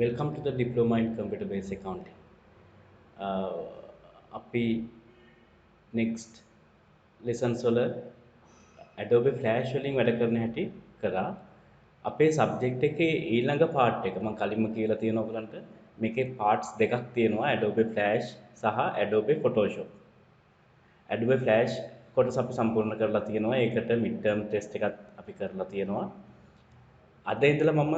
Welcome to the Diploma in Computer Based Accounting. අපි next lessons වල Adobe Flash වලින් වැඩ කරන හැටි කරා. අපේ subject එකේ ඊළඟ part එක මම කලින්ම කියලා තියෙනවා ඔයගලන්ට මේකේ parts දෙකක් තියෙනවා Adobe Flash සහ Adobe Photoshop. Adobe Flash කොටස අපි සම්පූර්ණ කරලා තියෙනවා. ඒකට mid term test එකක් අපි කරලා තියෙනවා. අද ඉඳලා මම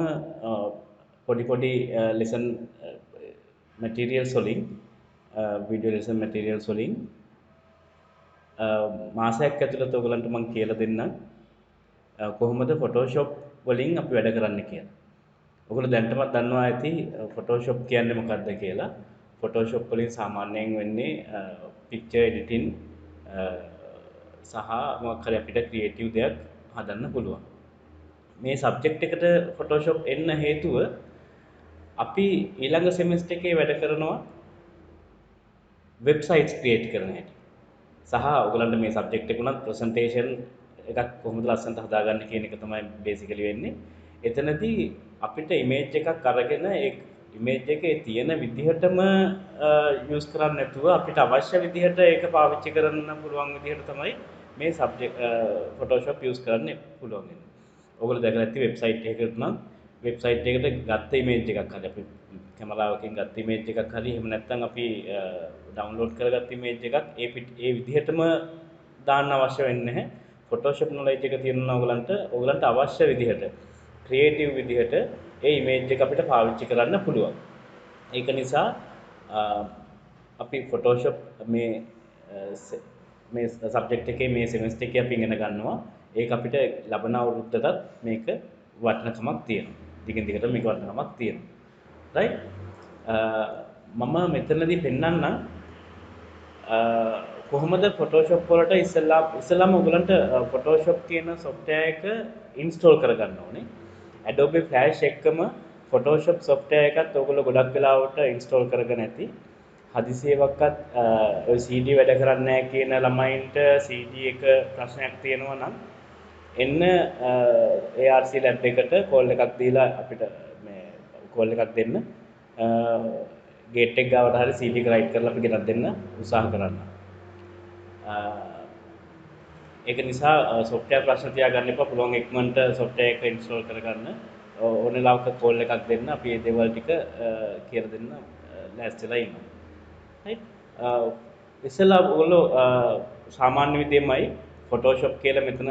පොඩි lesson materials වලින් video lesson materials වලින් මාසයක් ඇතුළත ඔයගලන්ට මම කියලා දෙන්නම් කොහොමද Photoshop වලින් අපි වැඩ කරන්න කියලා. ඔයගොල්ලෝ දැනටමත් දන්නවා ඇති Photoshop කියන්නේ මොකක්ද කියලා. Photoshop වලින් සාමාන්‍යයෙන් වෙන්නේ picture editing සහ මොකක් හරි අපිට creative දෙයක් හදන්න පුළුවන්. මේ සබ්ජෙක්ට් එකට Photoshop එන්න හේතුව අපි ඊළඟ සෙමිස්ටර් එකේ වැඩ කරනවා වෙබ්සයිට්ස් ක්‍රියේට් කරන හැටි. සහ ඔයගලන්ට මේ සබ්ජෙක්ට් එක උනත් ප්‍රසන්ටේෂන් එකක් කොහොමද ලස්සනට හදාගන්න කියන එක තමයි බේසිකලි වෙන්නේ. එතනදී අපිට ඉමේජ් එකක් අරගෙන ඒ ඉමේජ් එකේ තියෙන විදිහටම යූස් කරන්න නැතුව අපිට අවශ්‍ය විදිහට ඒක පාවිච්චි කරන්න පුළුවන් විදිහට තමයි මේ සබ්ජෙක්ට් Photoshop යූස් කරන්න පුළුවන් වෙන්නේ. ඔයගොල්ලෝ දැකලා ඇති වෙබ්සයිට් එකකට නම් වෙබ්සයිට් එකට ගත්ත ඉමේජ් එකක් හරි අපි කැමරාවකින් ගත්ත ඉමේජ් එකක් හරි එහෙම නැත්නම් අපි ඩවුන්ලෝඩ් කරගත්ත ඉමේජ් එකක් ඒ විදිහටම දාන්න අවශ්‍ය වෙන්නේ නැහැ. Photoshop knowledge එක තියෙනවා ඔයගලන්ට අවශ්‍ය විදිහට ක්‍රියේටිව් විදිහට ඒ ඉමේජ් එක අපිට පාවිච්චි කරන්න පුළුවන්. ඒක නිසා අපි Photoshop මේ සබ්ජෙක්ට් එකේ මේ සෙමිස්ටර් එකේ අපි ඉගෙන ගන්නවා. ඒක අපිට ලබන අවුරුද්දටත් මේක වටිනකමක් තියෙනවා. දිගින් දිගට මේක වටිනකමක් තියෙනවා. right මම මෙතනදී පෙන්නන්නම් කොහොමද Photoshop වලට ඉස්සෙල්ලාම ඔයගලන්ට Photoshop කියන software එක install කරගන්න ඕනේ. Adobe Flash එක්කම Photoshop software එකත් ඔයගොල්ලෝ ගොඩක් වෙලාවට install කරගෙන ඇති. හදිසියෙවක්වත් ඔය CD වැඩ කරන්නේ නැහැ කියන ළමයින්ට CD එක ප්‍රශ්නයක් තියෙනවා නම් එන්න ARC lab එකට කෝල් එකක් දීලා අපිට මේ කෝල් එකක් දෙන්න ගේට් එක ගාවට හරි CD එක රයිට් කරලා අපි ගෙනත් දෙන්න උත්සාහ කරන්න. ඒක නිසා software ප්‍රශ්න තියාගන්න එපා. පුළුවන් ඉක්මනට software එක install කරගන්න. ඕනේ ලාවක කෝල් එකක් දෙන්න අපි මේ දේවල් ටික කියලා දෙන්න ලෑස්තිලා ඉන්නවා. right ඉස්සෙල්ලා ඔයගොල්ලෝ සාමාන්‍ය විදිහමයි Photoshop කියලා මෙතන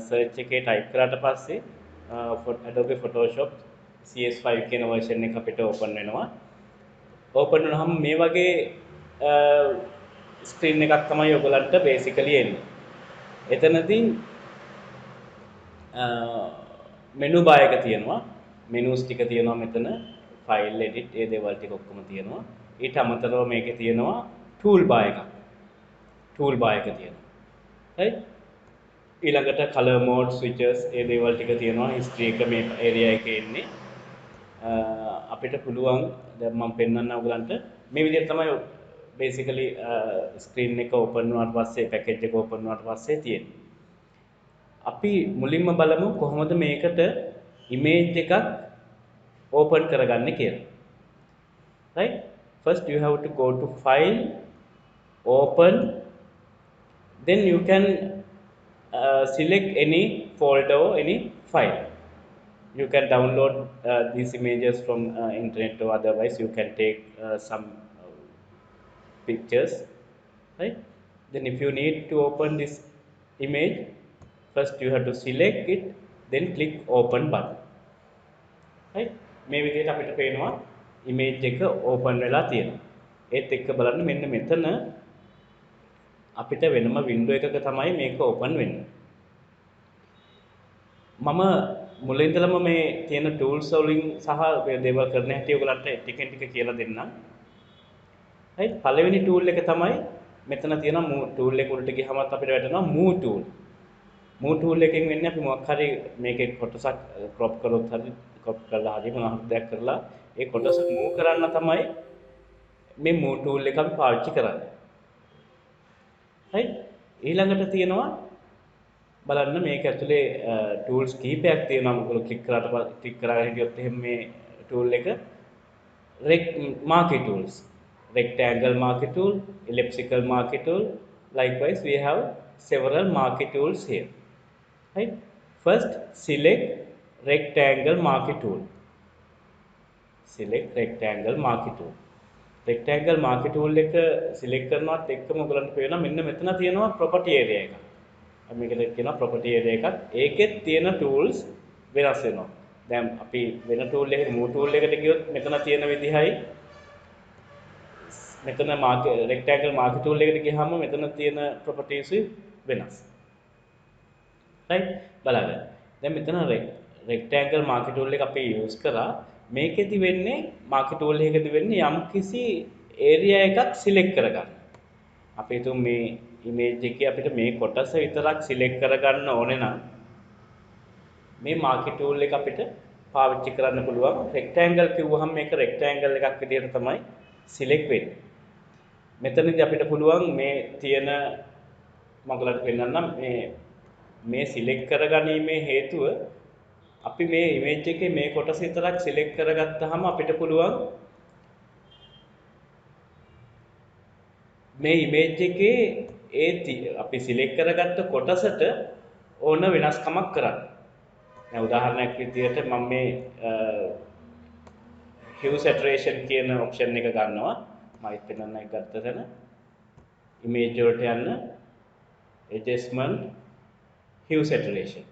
search එකේ type කරාට පස්සේ Adobe Photoshop CS5 කියන version එක අපිට open වෙනවා. open වුණාම මේ වගේ screen එකක් තමයි ඔයගලන්ට basically එන්නේ. එතනදී menu bar එක තියෙනවා. menus ටික තියෙනවා මෙතන file edit ඒ දේවල් ටික ඔක්කොම තියෙනවා. ඊට අමතරව මේකේ තියෙනවා tool bar එකක්. tool bar එක තියෙනවා. right ඊළඟට color mode switches ඒ දේවල් ටික තියෙනවා. history එක මේ area එකේ ඉන්නේ. අපිට පුළුවන් දැන් මම පෙන්නන්න ඔයගලන්ට මේ විදිහට තමයි basically screen එක open වුණාට පස්සේ package එක open වුණාට පස්සේ තියෙන්නේ. අපි මුලින්ම බලමු කොහොමද මේකට image එකක් open කරගන්නේ කියලා. right first you have to go to file open then you can select any folder or any file. You can download these images from internet or otherwise you can take some pictures, right? Then if you need to open this image, first you have to select it, then click open button, right? මේ විදිහට අපිට පේනවා image එක open වෙලා තියෙනවා. ඒත් එක්ක බලන්න මෙන්න මෙතන අපිට වෙනම window එකක තමයි මේක open වෙන්නේ. මම මුලින් ඉඳලම මේ තියෙන tools වලින් සහ දේවල් කරන හැටි ඔයගලන්ට ටිකෙන් ටික කියලා දෙන්නම්. right පළවෙනි tool එක තමයි මෙතන තියෙන move tool එක උඩට ගියහමත් අපිට වැටෙනවා move tool. move tool එකෙන් වෙන්නේ අපි මොකක් හරි මේකේ කොටසක් crop කරොත් හරි crop කරලා හරි මොනවා දෙයක් කරලා ඒ කොටස move කරන්න තමයි මේ move tool එක අපි පාවිච්චි කරන්නේ. right ඊළඟට තියෙනවා බලන්න මේක ඇතුලේ tools කීපයක් තියෙනවා. මොකද ක්ලික් කරාට ක්ලික් කරලා හිටියොත් එහෙම මේ tool එක marquee tools, rectangle marquee tool, elliptical marquee tool. Likewise, we have several marquee tools here. Right? First, select rectangle marquee tool. Select rectangle marquee tool. Rectangle marquee tool එක select කරනවත් එක්කම ඔයගලන්ට පේනවා මෙන්න මෙතන තියෙනවා property area එක. අපි මේකට කියනවා property area එකක්. ඒකෙත් තියෙන tools වෙනස් වෙනවා. දැන් අපි වෙන tool එකකට move tool එකට ගියොත් මෙතන තියෙන විදිහයි මෙතන rectangle marquee tool එකට ගියාම මෙතන තියෙන properties වෙනස්. right බලන්න. දැන් මෙතන rectangle marquee tool එක අපි use කරා. මේකෙදි වෙන්නේ marquee tool එකකදී වෙන්නේ යම් කිසි area එකක් select කරගන්න. අපි හිතමු මේ image එකේ අපිට මේ කොටස විතරක් select කරගන්න ඕනේ නම් මේ marquee tool එක අපිට පාවිච්චි කරන්න පුළුවන්. rectangle කිව්වහම මේක rectangle එකක් විදිහට තමයි select වෙන්නේ. මෙතනදී අපිට පුළුවන් මේ තියෙන මම ඔයගලන්ට පෙන්නන්නම් මේ select කරගැනීමේ හේතුව අපි මේ image එකේ මේ කොටස විතරක් select කරගත්තාම අපිට පුළුවන් මේ image එකේ අපි select කරගත්ත කොටසට ඕන වෙනස්කමක් කරන්න. දැන් උදාහරණයක් විදිහට මම මේ hue saturation කියන option එක ගන්නවා. මම පෙන්නන්න එක ගත්ත තැන image වලට යන්න adjustment hue saturation.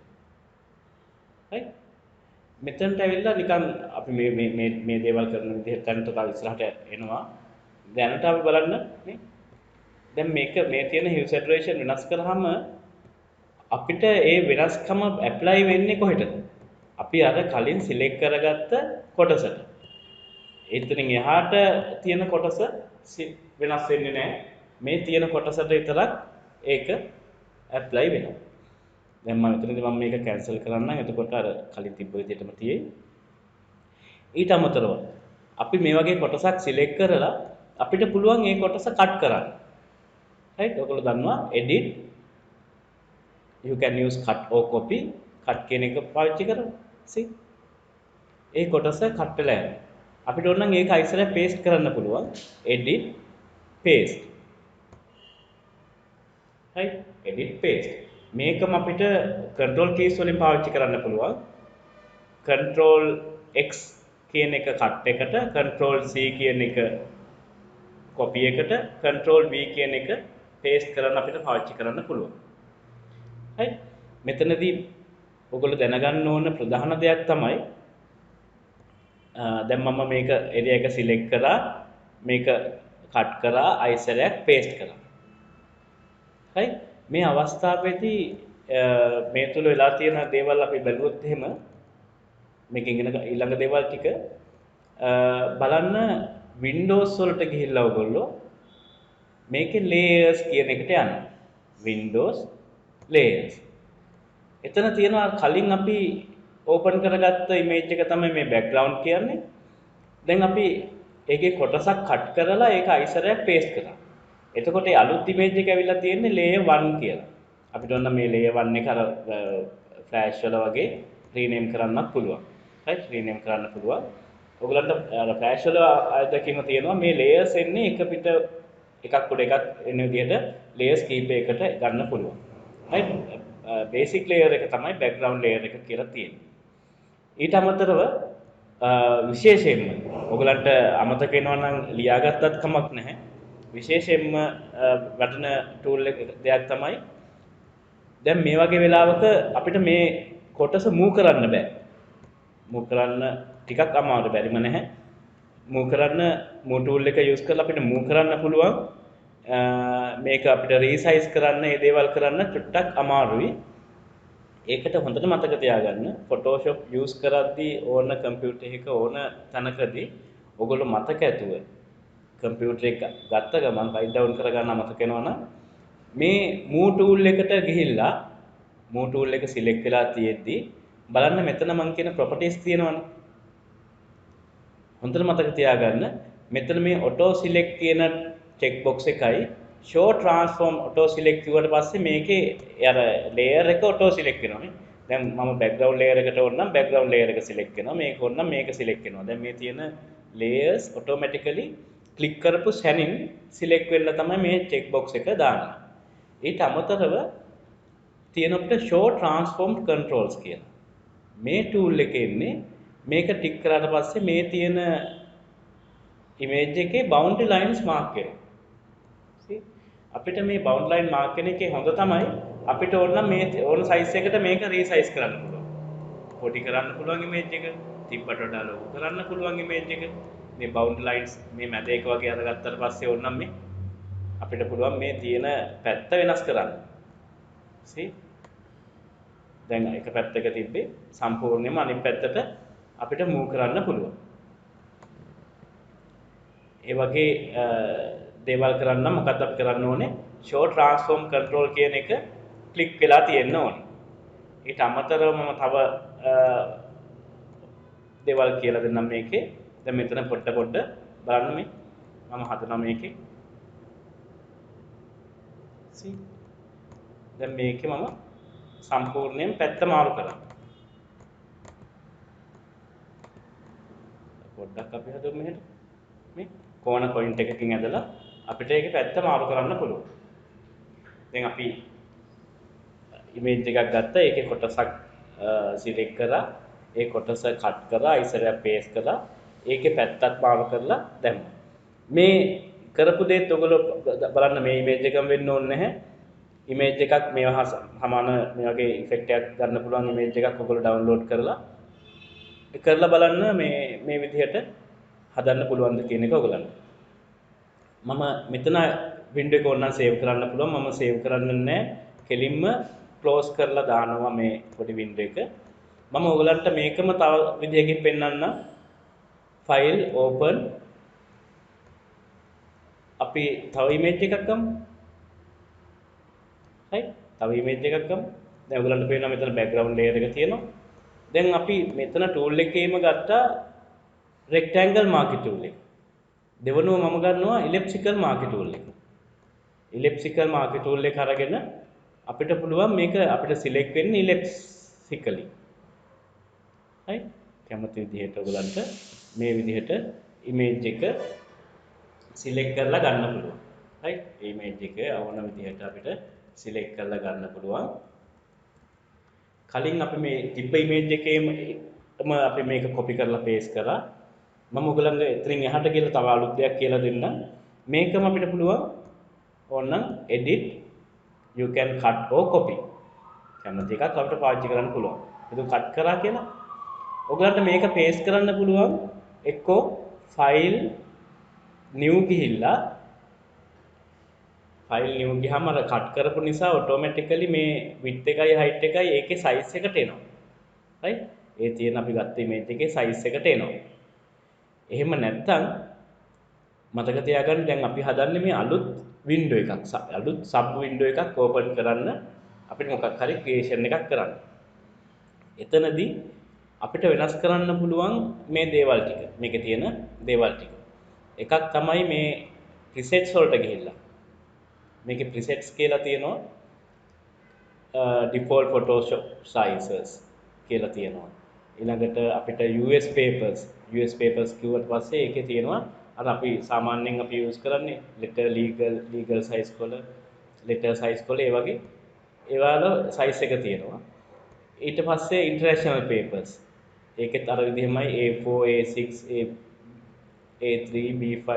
right මෙතනට ඇවිල්ලා නිකන් අපි මේ දේවල් කරන විදිහට තනට තව ඉස්සරහට එනවා. දැනට අපි බලන්න නේ. දැන් මේ තියෙන hue saturation වෙනස් කරාම අපිට ඒ වෙනස්කම apply වෙන්නේ කොහෙටද? අපි අර කලින් select කරගත්ත කොටසට. එතනින් එහාට තියෙන කොටස වෙනස් වෙන්නේ නැහැ. මේ තියෙන කොටසට විතරක් ඒක apply වෙනවා. දැන් මම මෙතනදී මම මේක cancel කරන්නම්. එතකොට අර කලින් තිබ්බ විදිහටම තියෙයි. ඊට අමතරව අපි මේ වගේ කොටසක් select කරලා අපිට පුළුවන් මේ කොටස cut කරන්න. right? ඔයගොල්ලෝ දන්නවා edit you can use cut or copy. cut කියන එක පාවිච්චි කරමු. see? ඒ කොටස cut වෙලා යනවා. අපිට ඕන නම් ඒක ඉස්සරහ paste කරන්න පුළුවන්. edit paste. right? edit paste. මේකම අපිට control keys වලින් පාවිච්චි කරන්න පුළුවන්. control x කියන එක cut එකට, control c කියන එක copy එකට, control v කියන එක paste කරන්න අපිට පාවිච්චි කරන්න පුළුවන්. right මෙතනදී ඔයගොල්ලෝ දැනගන්න ඕන ප්‍රධාන දෙයක් තමයි දැන් මම මේක area එක select කරා, මේක cut කරා, අයිසරයක් paste කරා. right මේ අවස්ථාවේදී මේ තුල වෙලා තියෙන දේවල් අපි බැලුවොත් එහෙම මේකෙන් එන ඊළඟ දේවල් ටික බලන්න Windows වලට ගිහිල්ලා ඔයගොල්ලෝ මේකේ layers කියන එකට යන්න. Windows layers. එතන තියෙනවා කලින් අපි open කරගත්ත image එක තමයි මේ background කියන්නේ. දැන් අපි ඒකේ කොටසක් cut කරලා ඒක අයිසරයක් paste කරා. එතකොට ඒ අලුත් image එක ඇවිල්ලා තියෙන්නේ layer 1 කියලා. අපිට ඔන්න මේ layer 1 එක අර flash වල වගේ rename කරන්නත් පුළුවන්. right rename කරන්න පුළුවන්. ඔයගලන්ට අර flash වල අදකින්ම තියෙනවා මේ layers එන්නේ එක පිට එකක් උඩ එකක් එන විදිහට layers කීපයකට ගන්න පුළුවන්. right basic layer එක තමයි background layer එක කියලා තියෙන්නේ. ඊට අමතරව විශේෂයෙන්ම ඔයගලන්ට අමතක වෙනවා නම් ලියාගත්තත් කමක් නැහැ. විශේෂයෙන්ම වටින tool දෙයක් තමයි දැන් මේ වගේ වෙලාවක අපිට මේ කොටස move කරන්න බෑ. move කරන්න ටිකක් අමාරු බැරිම නැහැ. move කරන්න move tool එක use කරලා අපිට move කරන්න පුළුවන්. මේක අපිට resize කරන්න, මේ දේවල් කරන්න චුට්ටක් අමාරුයි. ඒකට හොඳට මතක තියාගන්න Photoshop use කරද්දී ඕන computer එකක ඕන තැනකදී ඔයගොල්ලෝ මතක ඇතුව computer එක ගත්ත ගමන් write down කරගන්න මතක වෙනවනම් මේ move tool එකට ගිහිල්ලා move tool එක select වෙලා තියෙද්දි බලන්න මෙතන මම කියන properties තියෙනවනේ. හොඳට මතක තියාගන්න මෙතන මේ auto select කියන check box එකයි show transform auto select කිව්වට පස්සේ මේකේ අර layer එක auto select වෙනවානේ. දැන් මම background layer එකට ඕන නම් background layer එක select කරනවා. මේක ඕන නම් මේක select කරනවා. දැන් මේ තියෙන layers automatically click කරපු සැනින් select වෙන්න තමයි මේ check box එක දාන්නේ. ඊට අමතරව තියෙන අපිට show transformed controls කියලා. මේ tool එකේ ඉන්නේ මේක ටික් කරාට පස්සේ මේ තියෙන image එකේ boundary lines mark වෙනවා. see අපිට මේ boundary line mark වෙන එකේ හොඳ තමයි අපිට ඕන නම් මේ ඕන size එකට මේක resize කරන්න පුළුවන්. පොඩි කරන්න පුළුවන් image එක, තිබ්බට වඩා ලොකු කරන්න පුළුවන් image එක. මේ boundary lines මේ මැද එක වගේ අරගත්තට පස්සේ ඕන නම් මේ අපිට පුළුවන් මේ තියෙන පැත්ත වෙනස් කරන්න. see දැන් එක පැත්තක තිබ්බේ සම්පූර්ණයෙන්ම අනිත් පැත්තට අපිට move කරන්න පුළුවන්. ඒ වගේ දේවල් කරන්න නම් මොකක්ද අපි කරන්න ඕනේ? show transform control කියන එක ක්ලික් වෙලා තියෙන්න ඕනේ. ඊට අමතරව මම තව දේවල් කියලා දෙන්නම් මේකේ. දැන් මෙතන පොඩ බලන්න මේ මම හදනවා මේකේ. see දැන් මේකේ මම සම්පූර්ණයෙන් පැත්ත මාරු කරා. පොඩ්ඩක් අපි හදමු මෙහෙට. මේ කෝණ පොයින්ට් එකකින් ඇදලා අපිට ඒකේ පැත්ත මාරු කරන්න පුළුවන්. දැන් අපි ඉමේජ් එකක් ගත්තා. ඒකේ කොටසක් සිලෙක්ට් කරා. ඒ කොටස කට් කරා, ඉස්සරහ පේස්ට් කරා. ඒකේ පැත්තක් මාරු කරලා දැම්මා. මේ කරපු දේත් ඔයගොල්ලෝ බලන්න මේ ඉමේජ් එකම වෙන්න ඕනේ නැහැ. ඉමේජ් එකක් මේවා සමාන මේ වගේ ඉෆෙක්ට් එකක් ගන්න පුළුවන් ඉමේජ් එකක් ඔයගොල්ලෝ ඩවුන්ලෝඩ් කරලා බලන්න මේ විදිහට හදන්න පුළුවන්ද කියන එක ඔයගලන්ට. මම මෙතන වින්ඩෝ එක ඕනනම් සේව් කරන්න පුළුවන්. මම සේව් කරන්නේ නැහැ. කෙලින්ම ක්ලෝස් කරලා දානවා මේ පොඩි වින්ඩෝ එක. මම ඔයගලන්ට මේකම තව විදිහකින් පෙන්වන්නම්. File open. අපි තව ඉමේජ් එකක් ගමු. right තව ඉමේජ් එකක් ගමු. දැන් ඔයගලන්ට පේනවා මෙතන බෑග්ග්‍රවුන්ඩ් ලේයර් එක තියෙනවා. දැන් අපි මෙතන ටූල් එකේම ගත්තා rectangle marquee tool එක. දෙවනුව මම ගන්නවා elliptical marquee tool එක. elliptical marquee tool එක අරගෙන අපිට පුළුවන් මේක අපිට select වෙන්න elliptically. right කැමති විදිහට ඔයගලන්ට මේ විදිහට image එක select කරලා ගන්න පුළුවන්. right image එක අවන විදිහට අපිට select කරලා ගන්න පුළුවන්. කලින් අපි මේ තිබ්බ image එකේම අපි මේක copy කරලා paste කරා. මම ඔයගලන්ට එතනින් එහාට ගිහලා තව අලුත් දෙයක් කියලා දෙන්නම්. මේකම අපිට පුළුවන් ඕනනම් edit you can cut or copy. කැමති එකක් අපිට පාවිච්චි කරන්න පුළුවන්. ඒක cut කරා කියලා ඔයගලන්ට මේක paste කරන්න පුළුවන් එක්කෝ file new ගිහිල්ලා file new ගියාම අර cut කරපු නිසා automatically මේ width එකයි height එකයි ඒකේ size එකට එනවා. right ඒ තියෙන අපි ගත්ත image එකේ size එකට එනවා. එහෙම නැත්නම් මතක තියාගන්න දැන් අපි හදන්නේ මේ අලුත් window එකක් අලුත් sub window එකක් open කරන්න අපිට මොකක් හරි creation එකක් කරන්න. එතනදී අපිට වෙනස් කරන්න පුළුවන් මේ දේවල් ටික. මේකේ තියෙන දේවල් ටික. එකක් තමයි මේ presets වලට ගිහිල්ලා. මේකේ presets කියලා තියෙනවා default photoshop sizes කියලා තියෙනවා. ඊළඟට අපිට US papers කිව්වට පස්සේ ඒකේ තියෙනවා අර අපි සාමාන්‍යයෙන් අපි යූස් කරන්නේ letter legal size වල letter size වල ඒ වගේ ඒවල size එක තියෙනවා. ඊට පස්සේ international papers ඒකෙත් අර විදිහමයි A4 A6 A3 B5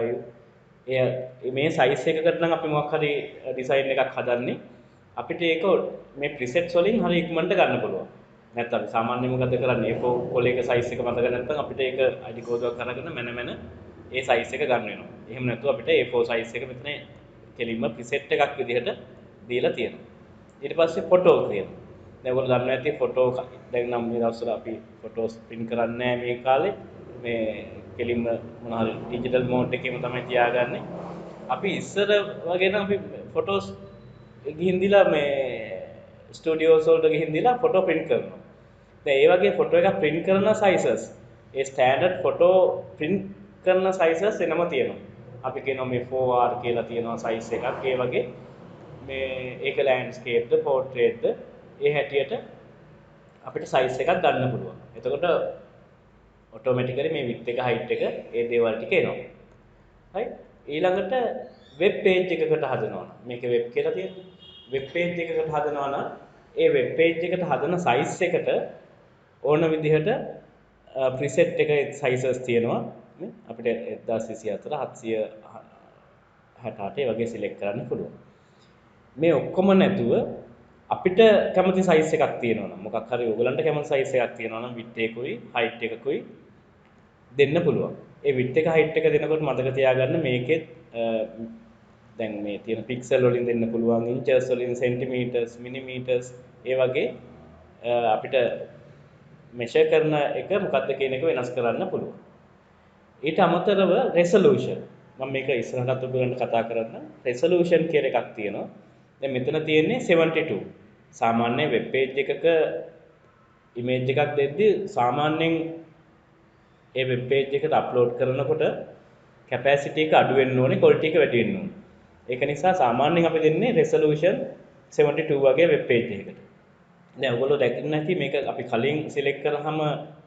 මේ size එකකට නම් අපි මොකක් හරි design එකක් හදන්නේ අපිට ඒක මේ presets වලින් හරි ඉක්මනට ගන්න පුළුවන්. නැත්නම් සාමාන්‍යයෙන් මොකද කරන්නේ A4 කොලේක size එක මතක නැත්නම් අපිට ඒක ID කෝඩුවක් අරගෙන මැන ඒ size එක ගන්න වෙනවා. එහෙම නැත්නම් අපිට A4 size එක මෙතන කෙලින්ම preset එකක් විදිහට දීලා තියෙනවා. ඊට පස්සේ photo තියෙනවා. දැන් ඔයගොල්ලෝ දන්නවා ඇති photo දැන් නම් මේ දවස්වල අපි photos print කරන්නේ නැහැ මේ කාලේ. මේ කෙලින්ම මොන හරි digital mode එකේම තමයි තියාගන්නේ. අපි ඉස්සර වගේ නම් අපි photos ගිහින් දීලා මේ ස්ටුඩියෝස් වලට ගිහින් දීලා ෆොටෝ print කරනවා. දැන් ඒ වගේ ෆොටෝ එකක් print කරන sizes ඒ standard photo print කරන sizes එනම තියෙනවා. අපි කියනවා මේ 4R කියලා තියෙනවා size එකක්. ඒ වගේ මේ ඒක landscape ද portrait ද ඒ හැටියට අපිට size එකක් ගන්න පුළුවන්. එතකොට ඔටෝමැටිකලි මේ width එක height එක ඒ දේවල් ටික එනවා. right? ඊළඟට වෙබ් පේජ් එකකට හදනවා නම් මේක වෙබ් කියලා තියෙනවා. වෙබ් පේජ් එකකට හදනවා නම් ඒ වෙබ් පේජ් එකට හදන size එකට ඕන විදිහට preset එක sizes තියෙනවා. නේ? අපිට 1024 768 වගේ select කරන්න පුළුවන්. මේ ඔක්කොම නැතුව අපිට කැමති size එකක් තියෙනවා නම් මොකක් හරි ඔයගලන්ට කැමති size එකක් තියෙනවා නම් width එකකුයි height එකකුයි දෙන්න පුළුවන්. ඒ width එක height එක දෙනකොට මතක තියාගන්න මේකෙත් දැන් මේ තියෙන pixel වලින් දෙන්න පුළුවන් inches වලින් centimeters millimeters ඒ වගේ අපිට measure කරන එක මොකක්ද කියන එක වෙනස් කරන්න පුළුවන්. ඊට අමතරව resolution මම මේක ඉස්සරහට ඔයගලන්ට කතා කරන්න resolution කියලා එකක් තියෙනවා. දැන් මෙතන තියෙන්නේ 72. සාමාන්‍ය වෙබ් පේජ් එකක ඉමේජ් එකක් දෙද්දී සාමාන්‍යයෙන් ඒ වෙබ් පේජ් එකට අප්ලෝඩ් කරනකොට කැපැසිටි එක අඩු වෙන්න ඕනේ ක්වොලිටි එක වැඩි වෙන්න ඕනේ. ඒක නිසා සාමාන්‍යයෙන් අපි දෙන්නේ resolution 72 වගේ වෙබ් පේජ් එකකට. දැන් ඔයගොල්ලෝ දැක්කේ නැති මේක අපි කලින් සිලෙක්ට් කරාම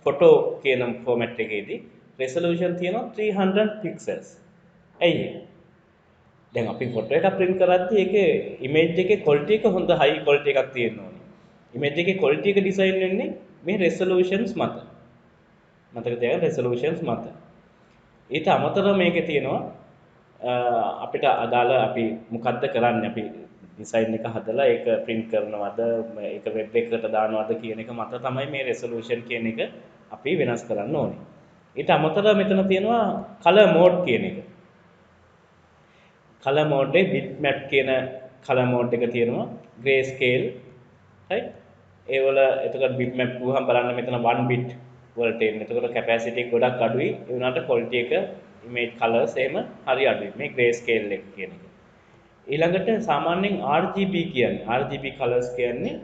ෆොටෝ කියන ෆෝමැට් එකේදී resolution තියෙනවා 300 pixels. ඇයි ඒ? දැන් අපි ෆොටෝ එකක් print කරද්දී ඒකේ image එකේ quality එක හොඳ high quality එකක් තියෙන්න ඕනේ. image එකේ quality එක design වෙන්නේ මේ resolutions මත. මතක තියාගන්න resolutions මත. ඊට අමතරව මේකේ තියෙනවා අපිට අදාළ අපි මොකද්ද කරන්නේ අපි design එක හදලා ඒක print කරනවද ඒක web එකකට දානවද කියන එක මත තමයි මේ resolution කියන එක අපි වෙනස් කරන්න ඕනේ. ඊට අමතරව මෙතන තියෙනවා color mode කියන එක. color mode එකේ bitmap කියන color mode එක තියෙනවා grayscale right ඒ වල එතකොට bitmap ගුවහම බලන්න මෙතන 1 bit වලට එන්නේ. එතකොට capacity එක ගොඩක් අඩුයි. ඒ වුණාට quality එක image colors එහෙම හරි අඩුයි. මේ grayscale එක කියන එක. ඊළඟට සාමාන්‍යයෙන් RGB කියන්නේ RGB colors කියන්නේ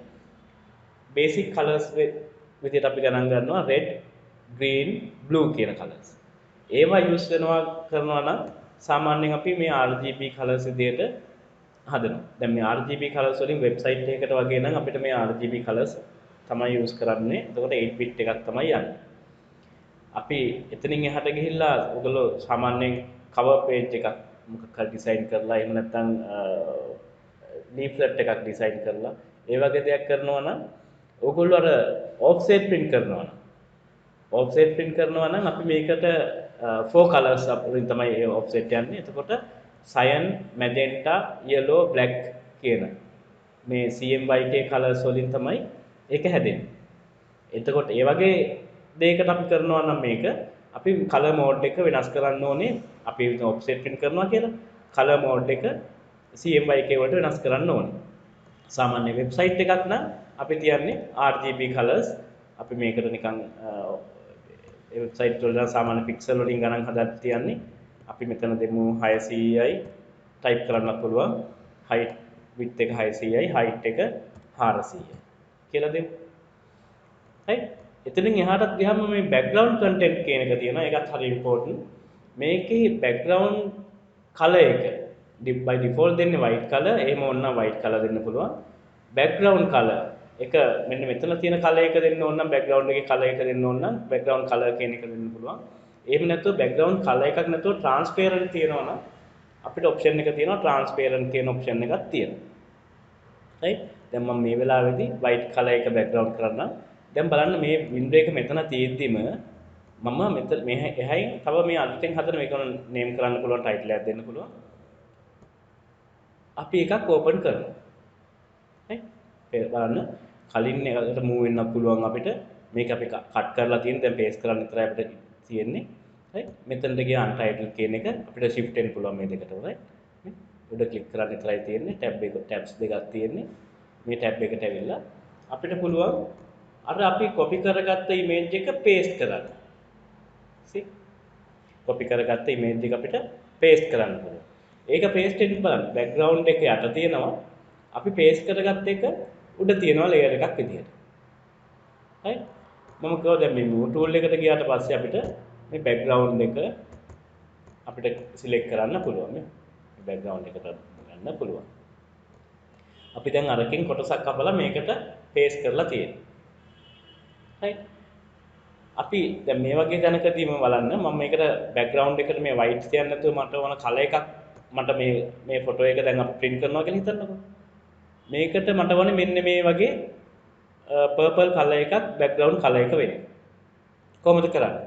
basic colors විදිහට අපි ගණන් ගන්නවා red green blue කියන colors. ඒවා use කරනවා නම් සාමාන්‍යයෙන් අපි මේ RGB colors විදිහට හදනවා. දැන් මේ RGB colors වලින් website එකකට වගේ නම් අපිට මේ RGB colors තමයි use කරන්නේ. එතකොට 8 bit එකක් තමයි යන්නේ. අපි එතනින් එහාට ගිහිල්ලා ඔයගොල්ලෝ සාමාන්‍යයෙන් cover page එකක් මොකක් හරි design කරලා එහෙම නැත්නම් leaflet එකක් design කරලා ඒ වගේ දෙයක් කරනවා නම් ඔයගොල්ලෝ අර offset print කරනවා නම් offset print කරනවා නම් අපි මේකට 4 colors වලින් තමයි ඒ offset යන්නේ. එතකොට cyan, magenta, yellow, black කියන මේ CMYK colors වලින් තමයි ඒක හැදෙන්නේ. එතකොට ඒ වගේ දෙයකට අපි කරනවා නම් මේක අපි color mode එක වෙනස් කරන්න ඕනේ. අපි offset print කරනවා කියලා color mode එක CMYK වලට වෙනස් කරන්න ඕනේ. සාමාන්‍ය වෙබ්සයිට් එකක් නම් අපි තියන්නේ RGB colors. අපි මේකට නිකන් ඒ වෙබ්සයිට් වල සාමාන්‍ය pixel වලින් ගණන් හදලා තියන්නේ. අපි මෙතන දෙමු 600යි type කරන්න පුළුවන්. height width එක 600යි height එක 400යි කියලා දෙමු. right එතනින් එහාටත් ගියාම මේ background content කියන එක තියෙනවා. ඒකත් හරි important. මේකේ background color එක by default දෙන්නේ white color. එහෙම වුණා white color දෙන්න පුළුවන්. background color එක මෙන්න මෙතන තියෙන color එක දෙන්න ඕන නම් background එකේ color එක දෙන්න ඕන නම් background color කියන එක දෙන්න පුළුවන්. එහෙම නැත්නම් background color එකක් නැතුව transparent තියෙනවා නම් අපිට option එක තියෙනවා transparent කියන option එකක් තියෙනවා. right දැන් මම මේ වෙලාවේදී white color එක background කරන්නම්. දැන් බලන්න මේ window එක මෙතන තියෙද්දිම මම මෙතන මේ එහයින් තව මේ අලුතෙන් හදන මේක name කරන්න පුළුවන් title එකක් දෙන්න පුළුවන්. අපි එකක් open කරනවා. right බලන්න කලින් එකකට move වෙන්න පුළුවන් අපිට මේක අපි cut කරලා තියෙන දැන් paste කරන්න විතරයි අපිට තියෙන්නේ. right මෙතනට ගියා untitled කියන එක අපිට shift වෙන්න පුළුවන් මේ දෙකට right උඩ click කරන්න විතරයි තියෙන්නේ tabs දෙකක් තියෙන්නේ මේ tab එකට ඇවිල්ලා අපිට පුළුවන් අර අපි copy කරගත්ත image එක paste කරන්න. see copy කරගත්ත image එක අපිට paste කරන්න පුළුවන්. ඒක paste වෙන්න බලන්න background එක යට තියෙනවා අපි paste කරගත්ත එක උඩ තියෙනවා layer එකක් විදියට. right මම කව දැන් මේ move tool එකට ගියාට පස්සේ අපිට මේ background එක අපිට select කරන්න පුළුවන්. මේ background එකට ගන්න පුළුවන්. අපි දැන් අරකින් කොටසක් අපලා මේකට paste කරලා තියෙනවා. right අපි දැන් මේ වගේ දැනකදීම බලන්න මම මේකට බෑග්ග්‍රවුන්ඩ් එකට මේ වයිට් තියන්න නැතුව මට ඕන කලර් එකක් මට මේ ෆොටෝ එක දැන් අපි print කරනවා කියලා හිතන්නකෝ. මේකට මට ඕනේ මෙන්න මේ වගේ පර්පල් කලර් එකක් බෑග්ග්‍රවුන්ඩ් කලර් එක වෙන්න. කොහොමද කරන්නේ?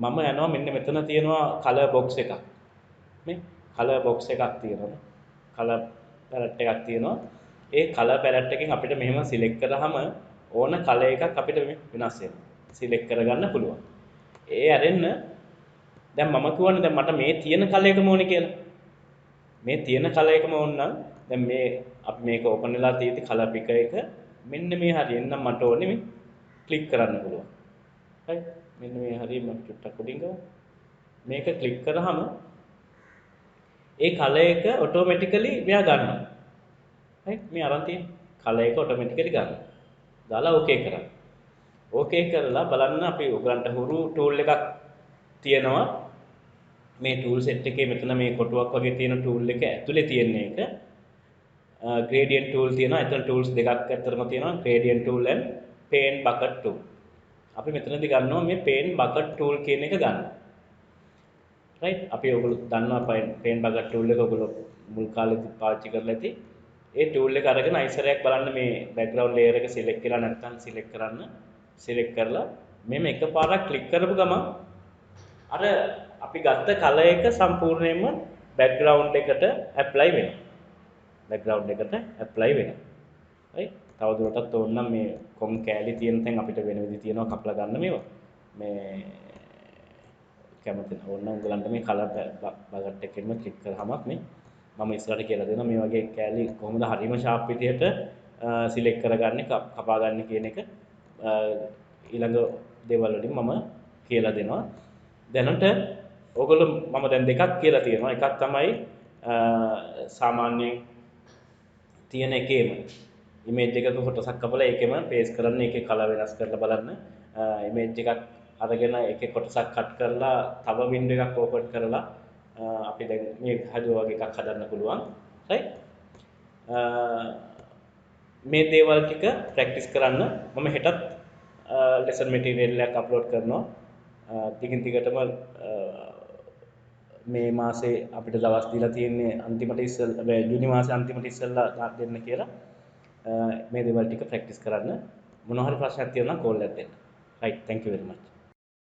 මම යනවා මෙන්න මෙතන තියෙනවා කලර් බොක්ස් එකක්. මේ කලර් බොක්ස් එකක් තියෙනවා. කලර් පැලට් එකක් තියෙනවා. ඒ කලර් පැලට් එකෙන් අපිට මෙහෙම සිලෙක්ට් කරාම ඕන කලර් එකක් අපිට වෙනස් වෙනවා. සිලෙක්ට් කරගන්න පුළුවන්. ඒ අරෙන්න දැන් මම කියවනේ දැන් මට මේ තියෙන කලර් එකම ඕනේ කියලා. මේ තියෙන කලර් එකම ඕන නම් දැන් මේ අපි මේක ඕපන් වෙලා තියෙද්දි කලර් පිකර් එක මෙන්න මේ හරියෙන් නම් මට ඕනේ මේ ක්ලික් කරන්න පුළුවන්. හරි. මෙන්න මේ හරිය මම චුට්ටක් උඩින් ගමු. මේක ක්ලික් කරාම ඒ කලර් එක ඔටෝමැටිකලි මෙයා ගන්නවා. හරි. මේ අරන් තියෙන කලර් එක ඔටෝමැටිකලි ගන්නවා. දාලා ඕකේ කරන්න. ඕකේ කරලා බලන්න අපි උගලන්ට හුරු ටූල් එකක් තියෙනවා. මේ ටූල් සෙට් එකේ මෙතන මේ කොටුවක් වගේ තියෙන ටූල් එක ඇතුලේ තියෙන එක gradient tool තියෙනවා. එතන tools දෙකක් අතරම තියෙනවා. gradient tool and paint bucket tool. අපි මෙතනදී ගන්නවා මේ paint bucket tool කියන එක ගන්න. right? අපි ඔයගොල්ලෝ දන්නවා paint bucket tool එක ඔයගොල්ලෝ මුල් කාලේදී පාවිච්චි කරලා ඇති. ඒ tool එක අරගෙන අයිසරයක් බලන්න මේ background layer එක select කරලා නැත්නම් select කරන්න. select කරලා මෙන්න එකපාරක් click කරපු ගමන් අර අපි ගත්ත color එක සම්පූර්ණයෙන්ම background එකට apply වෙනවා. background එකට apply වෙනවා. right? තවදුරටත් ඕන නම් මේ කොම් කෑලි තියෙන තැන් අපිට වෙන විදිහ තියෙනවා කපලා ගන්න මේවා. මේ කැමති ඕන නම් උගලන්ට මේ කලර් බගට් එකෙන්ම ක්ලික් කරාමත් මේ මම ඉස්සරහට කියලා දෙනවා මේ වගේ කෑලි කොහොමද හරිම ෂාප් විදිහට සිලෙක්ට් කරගන්නේ කපා ගන්න කියන එක ඊළඟ දේවල් වලින් මම කියලා දෙනවා. දැනට ඕගොල්ලෝ මම දැන් දෙකක් කියලා තියෙනවා. එකක් තමයි සාමාන්‍යයෙන් තියෙන එකේම ඉමේජ් එකක ෆොටෝස් එකක් කපලා ඒකෙම පේස්ට් කරන්න ඒකේ කලර් වෙනස් කරලා බලන්න ඉමේජ් එකක් අරගෙන ඒකේ කොටසක් කට් කරලා තව වින්ඩෝ එකක් ඕපන් කරලා අපි දැන් මේ හදුවා වගේ එකක් හදන්න පුළුවන් right මේ දේවල් ටික ප්‍රැක්ටිස් කරන්න මම හෙටත් ලෙසන් මැටීරියල් එකක් අප්ලෝඩ් කරනවා ටිකින් ටිකටම මේ මාසේ අපිට දවස් දීලා තියෙන්නේ අන්තිමට ඉස්සෙල්ලා ජූනි මාසේ අන්තිමට ඉස්සෙල්ලා දෙන්න කියලා මේ දේවල් ටික ප්‍රැක්ටිස් කරන්න මොනවා හරි ප්‍රශ්නයක් තියෙනවා නම් කෝල් එකක් දෙන්න. right thank you very much.